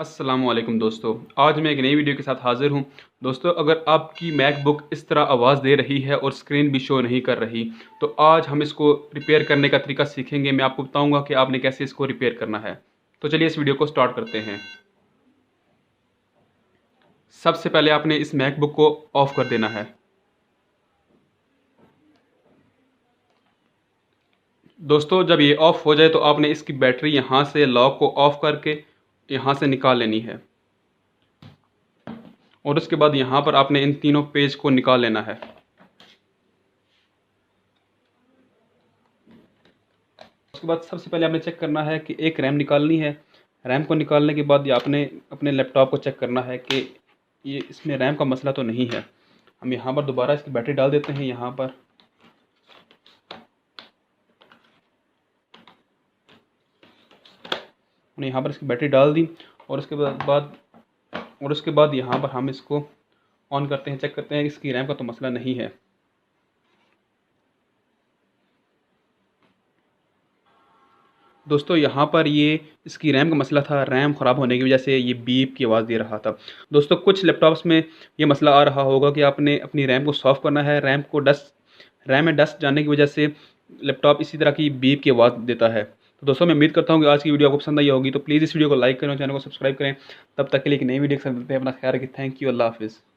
अस्सलामुअलैकुम दोस्तों, आज मैं एक नई वीडियो के साथ हाज़िर हूँ। दोस्तों, अगर आपकी मैकबुक इस तरह आवाज़ दे रही है और स्क्रीन भी शो नहीं कर रही, तो आज हम इसको रिपेयर करने का तरीका सीखेंगे। मैं आपको बताऊँगा कि आपने कैसे इसको रिपेयर करना है। तो चलिए इस वीडियो को स्टार्ट करते हैं। सबसे पहले आपने इस मैकबुक को ऑफ़ कर देना है। दोस्तों, जब ये ऑफ़ हो जाए तो आपने इसकी बैटरी यहाँ से लॉक को ऑफ़ करके यहाँ से निकाल लेनी है और उसके बाद यहाँ पर आपने इन तीनों पेज को निकाल लेना है। उसके बाद सबसे पहले आपने चेक करना है कि एक रैम निकालनी है। रैम को निकालने के बाद ये आपने अपने लैपटॉप को चेक करना है कि ये इसमें रैम का मसला तो नहीं है। हम यहाँ पर दोबारा इसकी बैटरी डाल देते हैं। यहाँ पर हमने यहाँ पर इसकी बैटरी डाल दी और उसके बाद यहाँ पर हम इसको ऑन करते हैं, चेक करते हैं कि इसकी रैम का तो मसला नहीं है। दोस्तों, यहाँ पर ये इसकी रैम का मसला था। रैम ख़राब होने की वजह से ये बीप की आवाज़ दे रहा था। दोस्तों, कुछ लैपटॉप्स में ये मसला आ रहा होगा कि आपने अपनी रैम को साफ़ करना है। रैम में डस्ट जाने की वजह से लैपटॉप इसी तरह की बीप की आवाज़ देता है। तो दोस्तों, मैं उम्मीद करता हूँ कि आज की वीडियो आपको पसंद आई होगी। तो प्लीज़ इस वीडियो को लाइक करें और चैनल को सब्सक्राइब करें। तब तक के लिए एक नई वीडियो के साथ मिलते हैं। अपना ख्याल रखें। Thank you. अल्लाह हाफ़िज़।